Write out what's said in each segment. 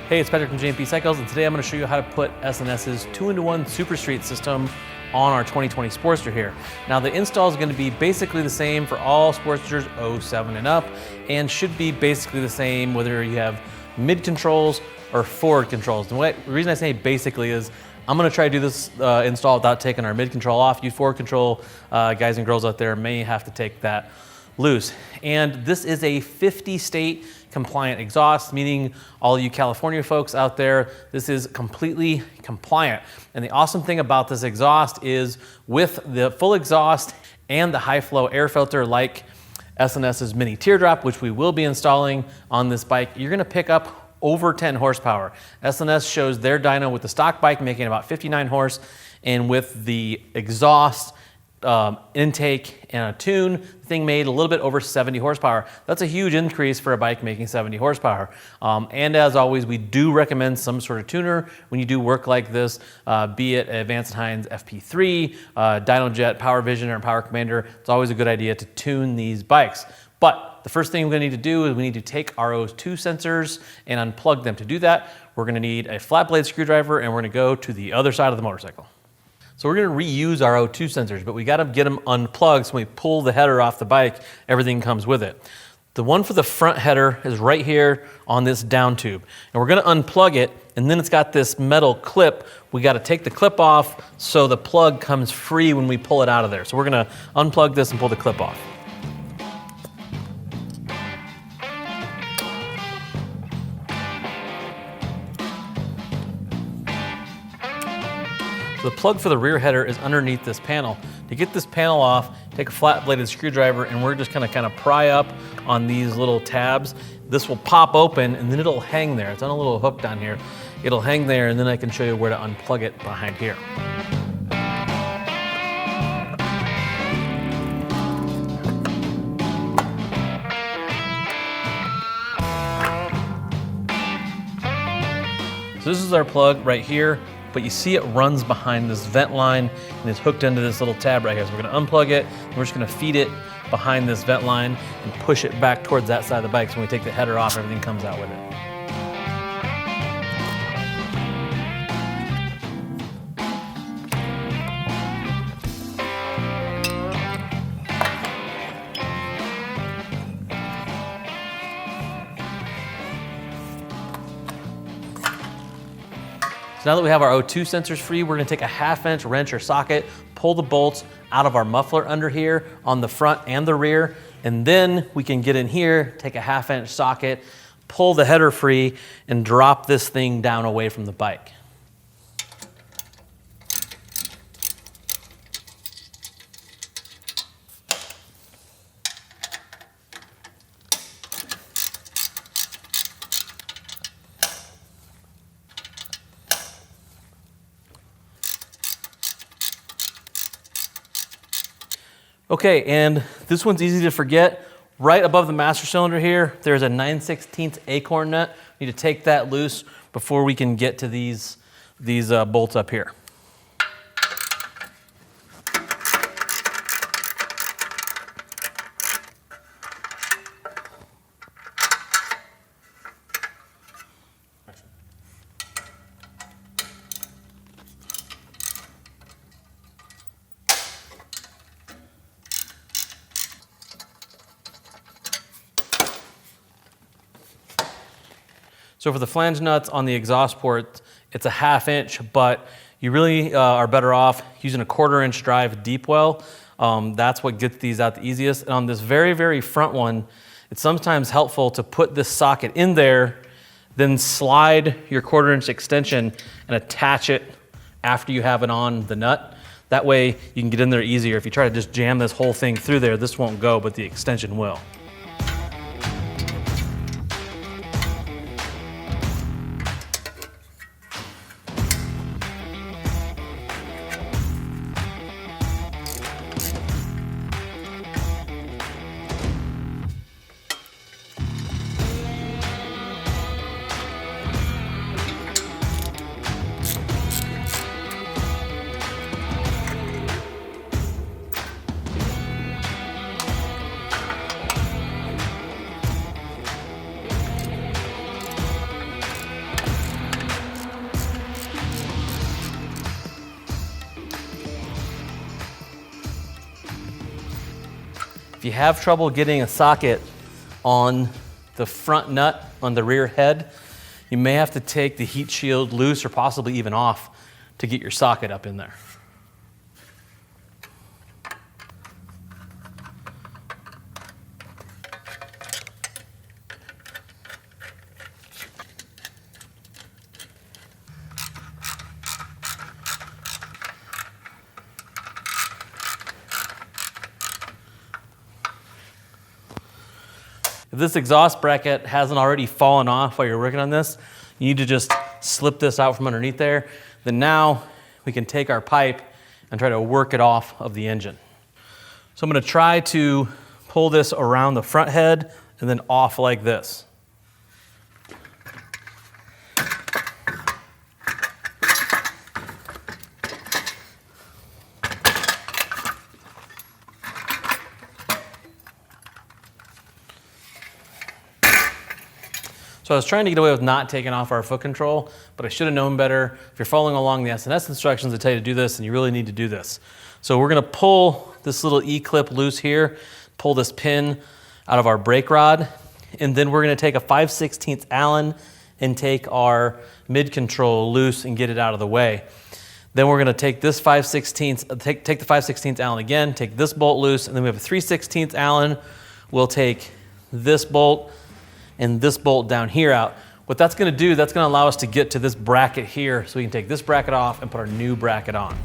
Hey, it's Patrick from S&S Cycles, and today I'm going to show you how to put S&S's 2-in-1 SuperStreet system on our 2020 Sportster here. Now the install is going to be basically the same for all Sportsters 07 and up, and should be basically the same whether you have mid controls or forward controls. The reason I say basically is I'm going to try to do this install without taking our mid control off. You forward control guys and girls out there may have to take that loose. And this is a 50 state compliant exhaust, meaning all you California folks out there, this is completely compliant. And the awesome thing about this exhaust is with the full exhaust and the high flow air filter like S&S's mini teardrop, which we will be installing on this bike, you're gonna pick up over 10 horsepower. S&S shows their dyno with the stock bike making about 59 horse, and with the exhaust intake and a tune, the thing made a little bit over 70 horsepower. That's a huge increase for a bike making 70 horsepower. And as always, we do recommend some sort of tuner when you do work like this, be it Advanced Heinz FP3, DynoJet, Power Vision, or Power Commander. It's always a good idea to tune these bikes. But the first thing we're gonna need to do is we need to take our O2 sensors and unplug them. To do that, we're gonna need a flat blade screwdriver, and we're gonna go to the other side of the motorcycle. So we're gonna reuse our O2 sensors, but we gotta get them unplugged, so when we pull the header off the bike, everything comes with it. The one for the front header is right here on this down tube. And we're gonna unplug it, and then it's got this metal clip. We gotta take the clip off so the plug comes free when we pull it out of there. So we're gonna unplug this and pull the clip off. The plug for the rear header is underneath this panel. To get this panel off, take a flat bladed screwdriver, and we're just gonna kind of pry up on these little tabs. This will pop open and then it'll hang there. It's on a little hook down here. It'll hang there, and then I can show you where to unplug it behind here. So this is our plug right here, but you see it runs behind this vent line and it's hooked into this little tab right here. So we're gonna unplug it, and we're just gonna feed it behind this vent line and push it back towards that side of the bike. So when we take the header off, everything comes out with it. So now that we have our O2 sensors free, we're gonna take a 1/2-inch wrench or socket, pull the bolts out of our muffler under here on the front and the rear, and then we can get in here, take a 1/2-inch socket, pull the header free, and drop this thing down away from the bike. Okay, and this one's easy to forget. Right above the master cylinder here, there's a 9/16 acorn nut. We need to take that loose before we can get to these bolts up here. So for the flange nuts on the exhaust port, it's a 1/2 inch, but you really are better off using a 1/4-inch drive deep well. That's what gets these out the easiest. And on this very, very front one, it's sometimes helpful to put this socket in there, then slide your 1/4-inch extension and attach it after you have it on the nut. That way you can get in there easier. If you try to just jam this whole thing through there, this won't go, but the extension will. If you have trouble getting a socket on the front nut on the rear head, you may have to take the heat shield loose or possibly even off to get your socket up in there. If this exhaust bracket hasn't already fallen off while you're working on this, you need to just slip this out from underneath there. Then now we can take our pipe and try to work it off of the engine. So I'm going to try to pull this around the front head and then off like this. So I was trying to get away with not taking off our foot control, but I should have known better. If you're following along the S&S instructions, they tell you to do this, and you really need to do this. So we're gonna pull this little E-clip loose here, pull this pin out of our brake rod, and then we're gonna take a 5/16 Allen and take our mid control loose and get it out of the way. Then we're gonna take this 5/16, take the 5/16 Allen again, take this bolt loose, and then we have a 3/16 Allen. We'll take this bolt and this bolt down here out. What that's gonna do, that's gonna allow us to get to this bracket here so we can take this bracket off and put our new bracket on.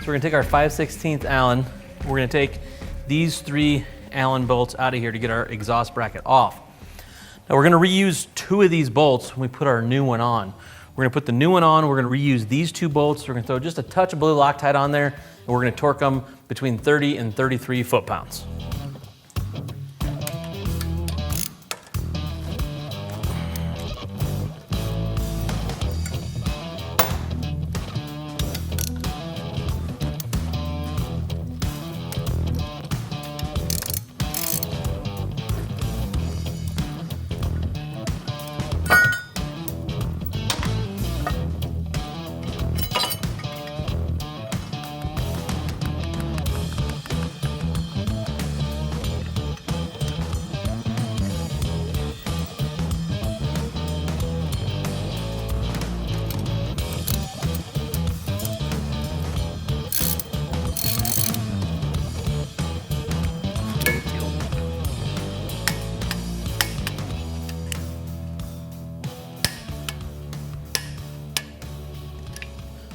So we're gonna take our 5/16 Allen. We're gonna take these 3 Allen bolts out of here to get our exhaust bracket off. Now we're gonna reuse 2 of these bolts when we put our new one on. We're gonna put the new one on, we're gonna reuse these 2 bolts. We're gonna throw just a touch of blue Loctite on there, and we're gonna torque them between 30 and 33 foot-pounds.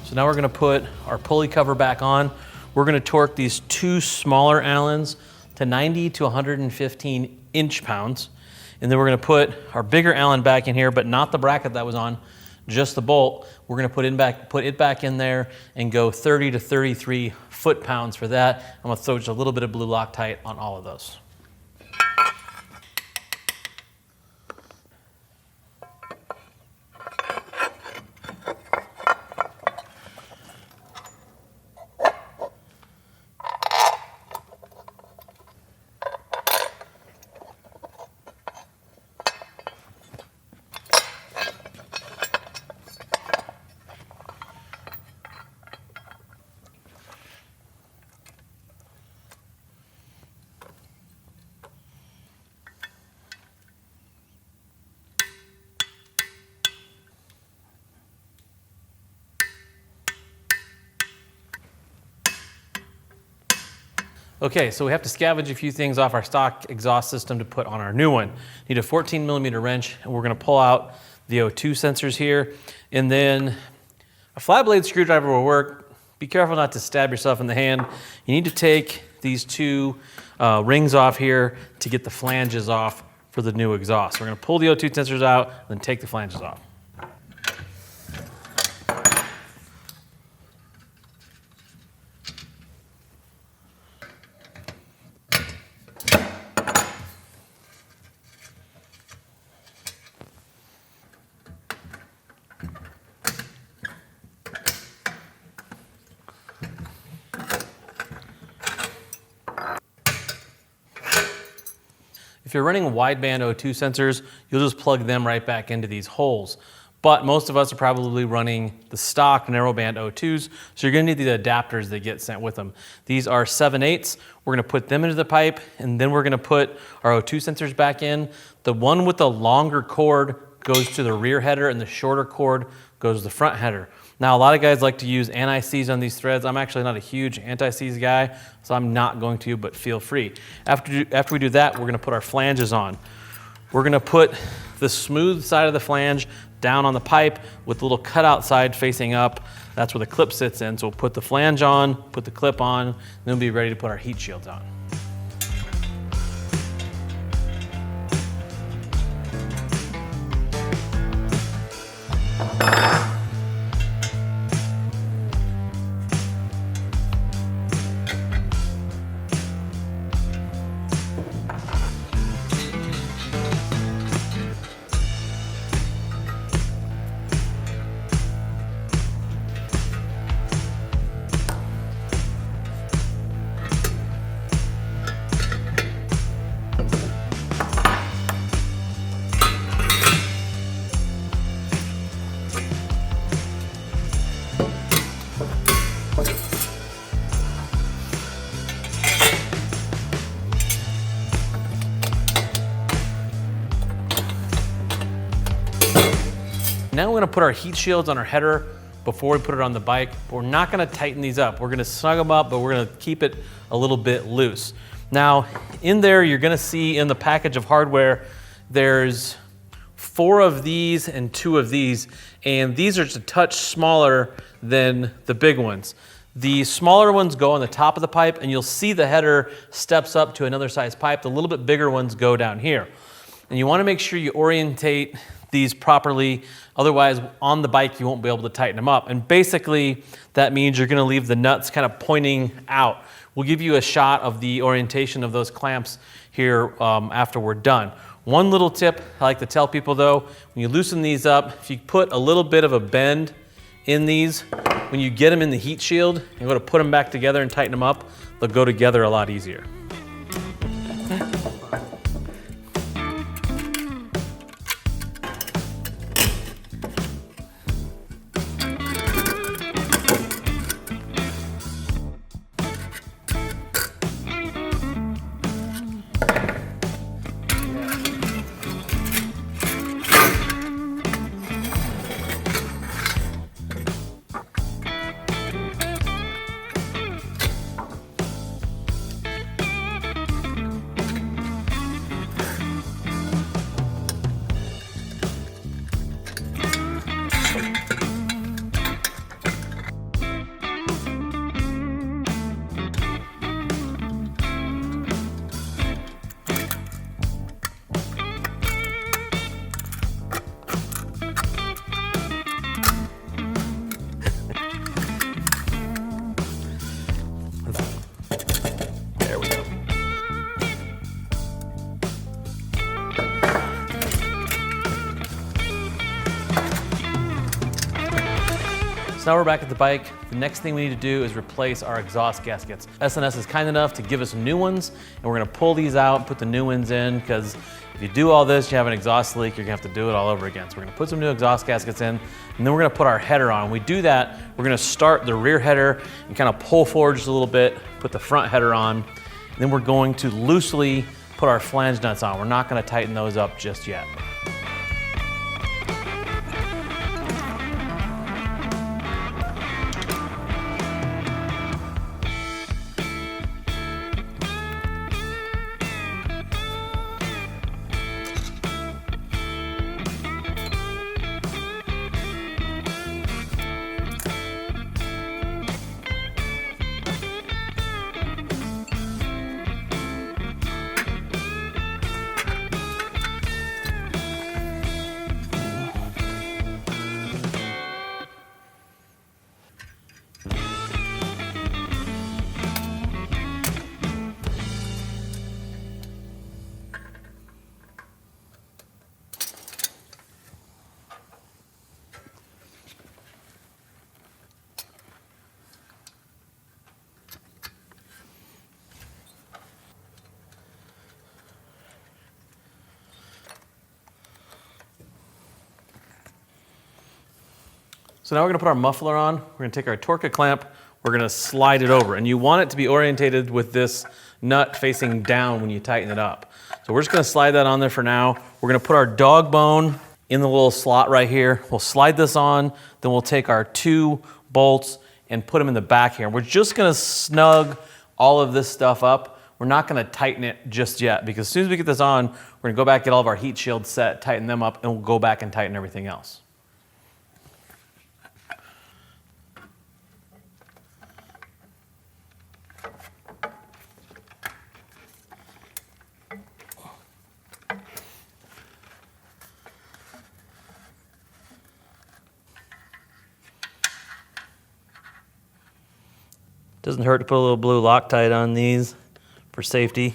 So now we're gonna put our pulley cover back on. We're gonna torque these 2 smaller Allens to 90 to 115 inch-pounds. And then we're gonna put our bigger Allen back in here, but not the bracket that was on, just the bolt. We're gonna put it back in there and go 30 to 33 foot-pounds for that. I'm gonna throw just a little bit of blue Loctite on all of those. Okay, so we have to scavenge a few things off our stock exhaust system to put on our new one. Need a 14mm wrench, and we're gonna pull out the O2 sensors here, and then a flat blade screwdriver will work. Be careful not to stab yourself in the hand. You need to take these two rings off here to get the flanges off for the new exhaust. We're going to pull the O2 sensors out, then take the flanges off. If you're running wideband O2 sensors, you'll just plug them right back into these holes. But most of us are probably running the stock narrowband O2s, so you're gonna need the adapters that get sent with them. These are 7/8. We're gonna put them into the pipe, and then we're gonna put our O2 sensors back in. The one with the longer cord goes to the rear header, and the shorter cord goes to the front header. Now, a lot of guys like to use anti-seize on these threads. I'm actually not a huge anti-seize guy, so I'm not going to, but feel free. After we do that, we're gonna put our flanges on. We're gonna put the smooth side of the flange down on the pipe with the little cutout side facing up. That's where the clip sits in. So we'll put the flange on, put the clip on, and then we'll be ready to put our heat shields on. Now we're gonna put our heat shields on our header before we put it on the bike, but we're not gonna tighten these up. We're gonna snug them up, but we're gonna keep it a little bit loose. Now, in there, you're gonna see in the package of hardware, there's 4 of these and 2 of these, and these are just a touch smaller than the big ones. The smaller ones go on the top of the pipe, and you'll see the header steps up to another size pipe. The little bit bigger ones go down here. And you wanna make sure you orientate these properly, otherwise on the bike you won't be able to tighten them up. And basically that means you're gonna leave the nuts kind of pointing out. We'll give you a shot of the orientation of those clamps here after we're done. One little tip I like to tell people though, when you loosen these up, if you put a little bit of a bend in these, when you get them in the heat shield and go to put them back together and tighten them up, they'll go together a lot easier. So now we're back at the bike. The next thing we need to do is replace our exhaust gaskets. S&S is kind enough to give us some new ones, and we're gonna pull these out, put the new ones in, because if you do all this, you have an exhaust leak, you're gonna have to do it all over again. So we're gonna put some new exhaust gaskets in, and then we're gonna put our header on. When we do that, we're gonna start the rear header and kind of pull forward just a little bit, put the front header on, and then we're going to loosely put our flange nuts on. We're not gonna tighten those up just yet. So now we're gonna put our muffler on. We're gonna take our Torque clamp, we're gonna slide it over. And you want it to be orientated with this nut facing down when you tighten it up. So we're just gonna slide that on there for now. We're gonna put our dog bone in the little slot right here. We'll slide this on, then we'll take our 2 bolts and put them in the back here. We're just gonna snug all of this stuff up. We're not gonna tighten it just yet, because as soon as we get this on, we're gonna go back, get all of our heat shields set, tighten them up, and we'll go back and tighten everything else. Doesn't hurt to put a little blue Loctite on these for safety.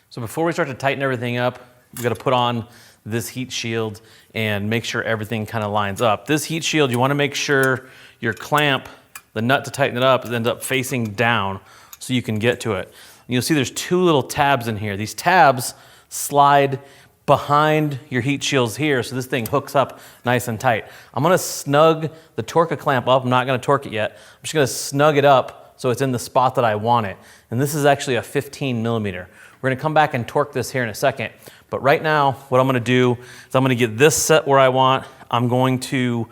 So before we start to tighten everything up, we've got to put on this heat shield and make sure everything kind of lines up. This heat shield, you want to make sure your clamp, the nut to tighten it up, ends up facing down so you can get to it. And you'll see there's 2 little tabs in here. These tabs slide behind your heat shields here, so this thing hooks up nice and tight. I'm gonna snug the Torque clamp up. I'm not gonna torque it yet. I'm just gonna snug it up so it's in the spot that I want it. And this is actually a 15 millimeter. We're gonna come back and torque this here in a second. But right now, what I'm gonna do is I'm gonna get this set where I want. I'm going to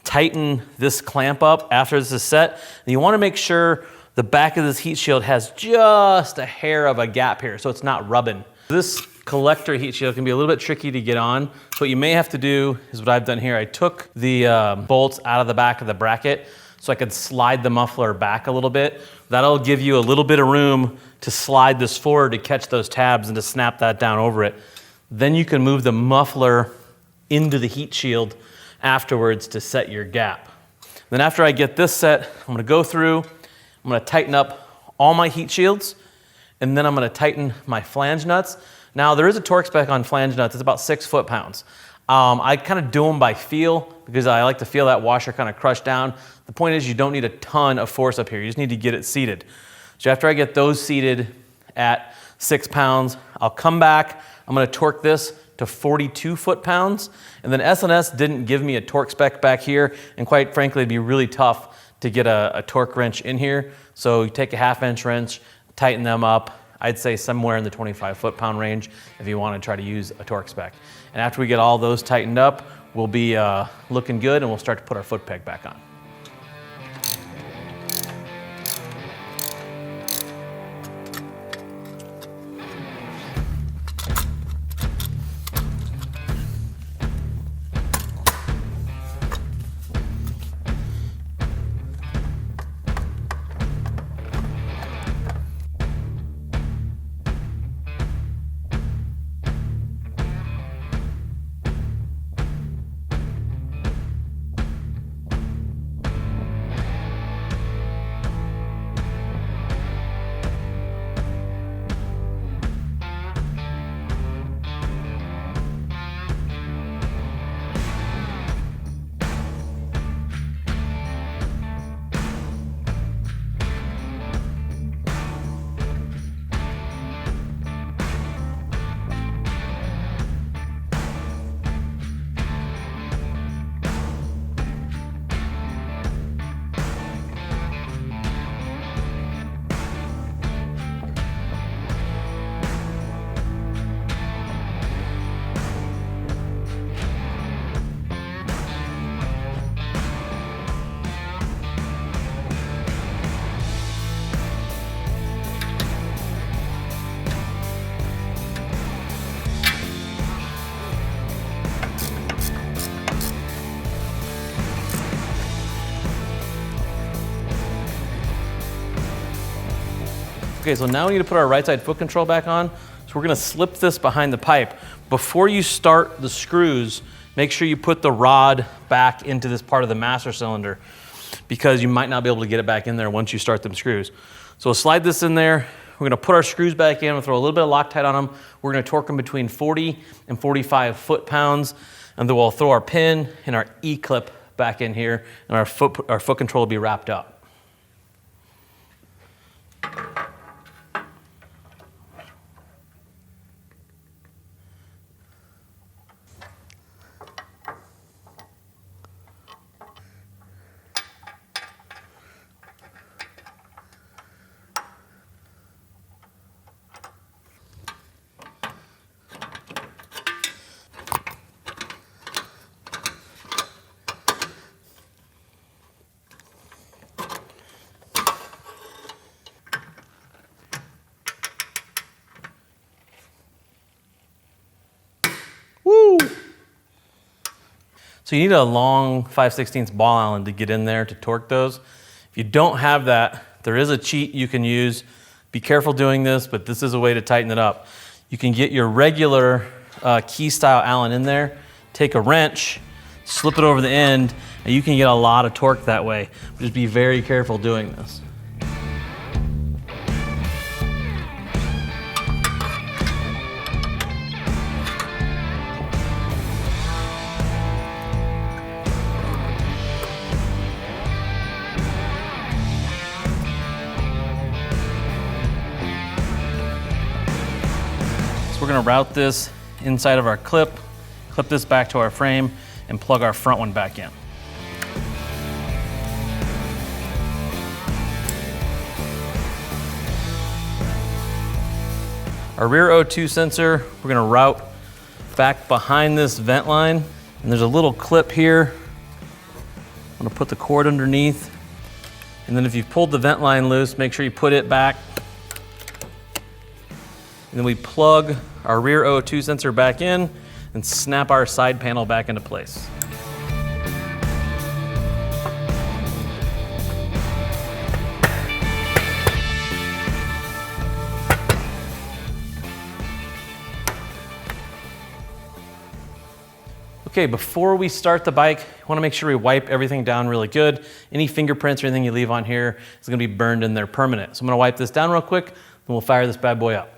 tighten this clamp up after this is set. And you wanna make sure the back of this heat shield has just a hair of a gap here so it's not rubbing. This collector heat shield can be a little bit tricky to get on. So what you may have to do is what I've done here. I took the bolts out of the back of the bracket so I could slide the muffler back a little bit. That'll give you a little bit of room to slide this forward to catch those tabs and to snap that down over it. Then you can move the muffler into the heat shield afterwards to set your gap. Then after I get this set, I'm gonna go through, I'm gonna tighten up all my heat shields, and then I'm gonna tighten my flange nuts. Now there is a torque spec on flange nuts, it's about 6 foot-pounds. I kind of do them by feel because I like to feel that washer kind of crush down. The point is you don't need a ton of force up here, you just need to get it seated. So after I get those seated at 6 pounds, I'll come back, I'm gonna torque this to 42 foot-pounds, and then S&S didn't give me a torque spec back here, and quite frankly it'd be really tough to get a torque wrench in here. So you take a 1/2-inch wrench, tighten them up, I'd say somewhere in the 25 foot-pound range if you want to try to use a torque spec. And after we get all those tightened up, we'll be looking good and we'll start to put our foot peg back on. Okay, so now we need to put our right side foot control back on. So we're gonna slip this behind the pipe. Before you start the screws, make sure you put the rod back into this part of the master cylinder because you might not be able to get it back in there once you start them screws. So we'll slide this in there. We're gonna put our screws back in, we'll throw a little bit of Loctite on them. We're gonna torque them between 40 and 45 foot-pounds, and then we'll throw our pin and our E-clip back in here, and our foot control will be wrapped up. Woo! So you need a long 5/16 ball Allen to get in there to torque those. If you don't have that, there is a cheat you can use. Be careful doing this, but this is a way to tighten it up. You can get your regular key style Allen in there, take a wrench, slip it over the end, and you can get a lot of torque that way. Just be very careful doing this. So we're going to route this inside of our clip this back to our frame, and plug our front one back in. Our rear O2 sensor, we're going to route back behind this vent line, and there's a little clip here. I'm going to put the cord underneath, and then if you've pulled the vent line loose, make sure you put it back. And then we plug our rear O2 sensor back in and snap our side panel back into place. Okay, before we start the bike, you want to make sure we wipe everything down really good. Any fingerprints or anything you leave on here is going to be burned in there permanent. So I'm going to wipe this down real quick, then we'll fire this bad boy up.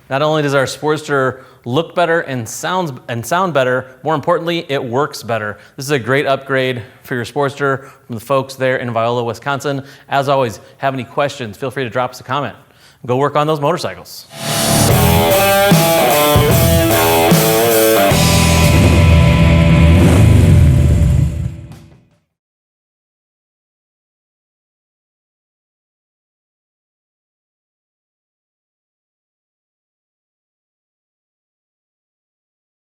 Not only does our Sportster look better and sound better, more importantly, it works better. This is a great upgrade for your Sportster from the folks there in Viola, Wisconsin. As always, have any questions, feel free to drop us a comment. Go work on those motorcycles.